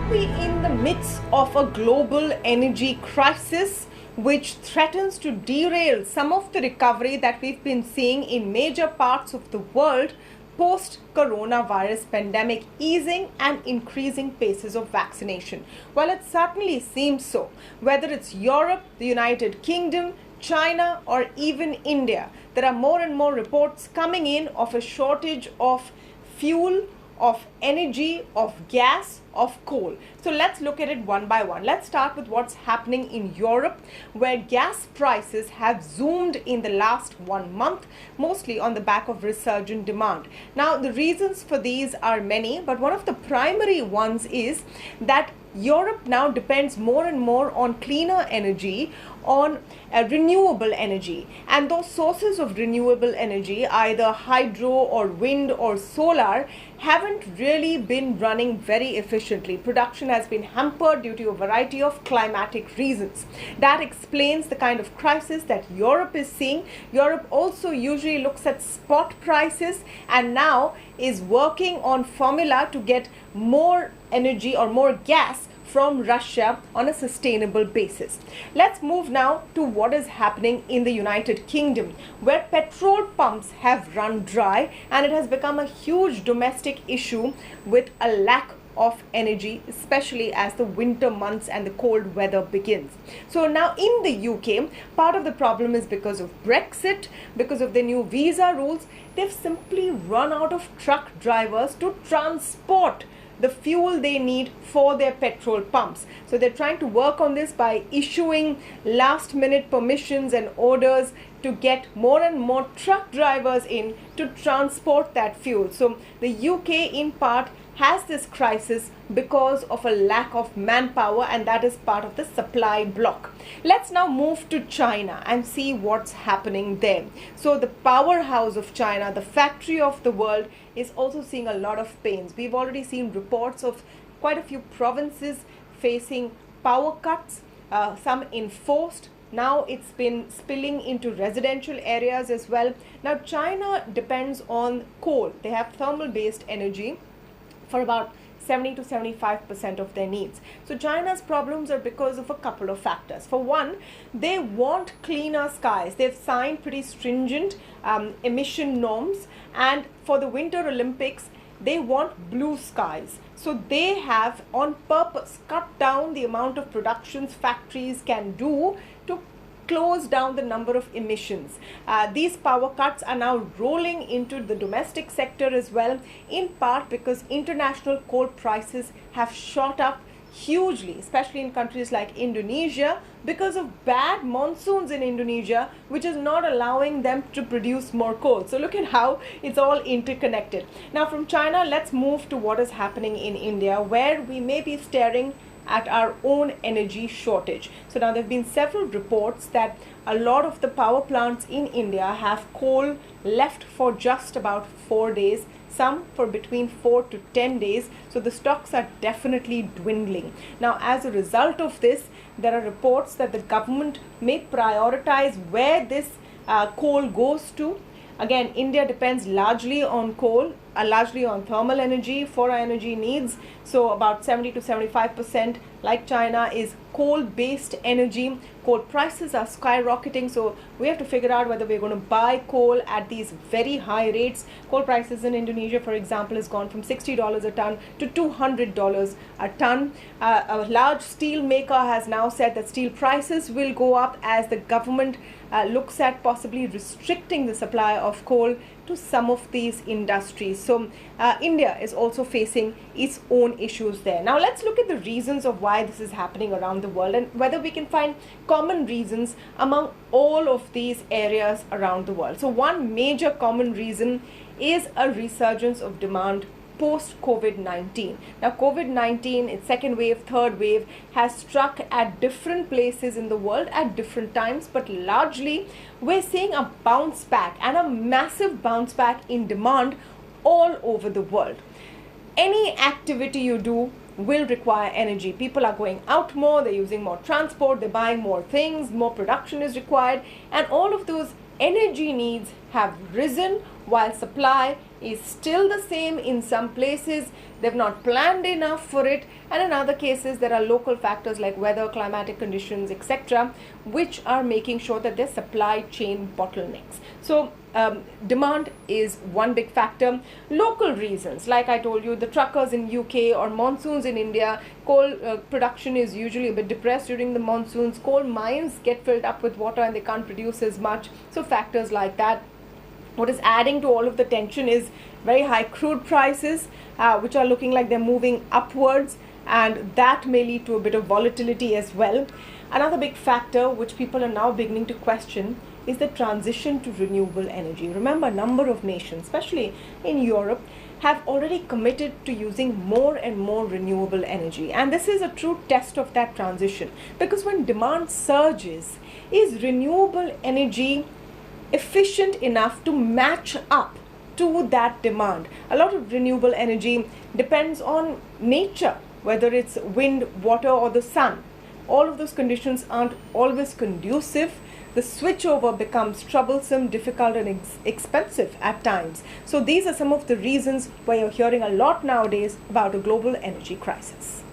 Are we in the midst of a global energy crisis which threatens to derail some of the recovery that we've been seeing in major parts of the world post coronavirus pandemic easing and increasing paces of vaccination? Well, it certainly seems so. Whether it's Europe, the United Kingdom, China, or even India, there are more and more reports coming in of a shortage of fuel, of energy, of gas, of coal. So let's look at it one by one. Let's start with what's happening in Europe, where gas prices have zoomed in the last 1 month, mostly on the back of resurgent demand. Now, the reasons for these are many, but one of the primary ones is that Europe now depends more and more on cleaner energy, on renewable energy. And those sources of renewable energy, either hydro or wind or solar, haven't really been running very efficiently. Production has been hampered due to a variety of climatic reasons. That explains the kind of crisis that Europe is seeing. Europe also usually looks at spot prices and now is working on formula to get more energy or more gas from Russia on a sustainable basis. Let's move now to what is happening in the United Kingdom, where petrol pumps have run dry and it has become a huge domestic issue with a lack of energy, especially as the winter months and the cold weather begins. So now in the UK, part of the problem is because of Brexit, because of the new visa rules. They've simply run out of truck drivers to transport the fuel they need for their petrol pumps. So they're trying to work on this by issuing last minute permissions and orders to get more and more truck drivers in to transport that fuel. So the UK in part has this crisis because of a lack of manpower, and that is part of the supply block. Let's now move to China and see what's happening there. So the powerhouse of China, the factory of the world, is also seeing a lot of pains. We've already seen reports of quite a few provinces facing power cuts, some enforced. Now it's been spilling into residential areas as well. Now China depends on coal. They have thermal based energy for about 70 to 75% of their needs. So China's problems are because of a couple of factors. For one, they want cleaner skies. They've signed pretty stringent emission norms, and for the Winter Olympics, they want blue skies. So they have on purpose cut down the amount of productions factories can do to close down the number of emissions. These power cuts are now rolling into the domestic sector as well, in part because international coal prices have shot up hugely, especially in countries like Indonesia, because of bad monsoons in Indonesia, which is not allowing them to produce more coal. So look at how it's all interconnected. Now from China, let's move to what is happening in India, where we may be staring at our own energy shortage. So now there have been several reports that a lot of the power plants in India have coal left for just about 4 days, some for between 4 to 10 days. So the stocks are definitely dwindling. Now as a result of this, there are reports that the government may prioritize where this coal goes to. Again, India depends largely on coal, largely on thermal energy for our energy needs. So about 70 to 75%, like China, is coal-based energy. Coal prices are skyrocketing, so we have to figure out whether we're going to buy coal at these very high rates. Coal prices in Indonesia, for example, has gone from $60 a ton to $200 a ton. A large steel maker has now said that steel prices will go up as the government looks at possibly restricting the supply of coal to some of these industries. So India is also facing its own issues there. Now let's look at the reasons of why this is happening around the world and whether we can find common reasons among all of these areas around the world. So one major common reason is a resurgence of demand post COVID-19. Now COVID-19, its second wave, third wave, has struck at different places in the world at different times, but largely we're seeing a bounce back and a massive bounce back in demand all over the world. Any activity you do will require energy. People are going out more, they're using more transport, they're buying more things, more production is required, and all of those energy needs have risen while supply is still the same in some places. They've not planned enough for it, and in other cases there are local factors like weather, climatic conditions, etc., which are making sure that there's supply chain bottlenecks. So demand is one big factor. Local reasons, like I told you, the truckers in UK or monsoons in India, coal production is usually a bit depressed during the monsoons. Coal mines get filled up with water and they can't produce as much. So factors like that. What is adding to all of the tension is very high crude prices, which are looking like they're moving upwards, and that may lead to a bit of volatility as well. Another big factor which people are now beginning to question is the transition to renewable energy. Remember, a number of nations, especially in Europe, have already committed to using more and more renewable energy. And this is a true test of that transition, because when demand surges, is renewable energy efficient enough to match up to that demand? A lot of renewable energy depends on nature, whether it's wind, water, or the sun. All of those conditions aren't always conducive. The switchover becomes troublesome, difficult, and expensive at times. So these are some of the reasons why you're hearing a lot nowadays about a global energy crisis.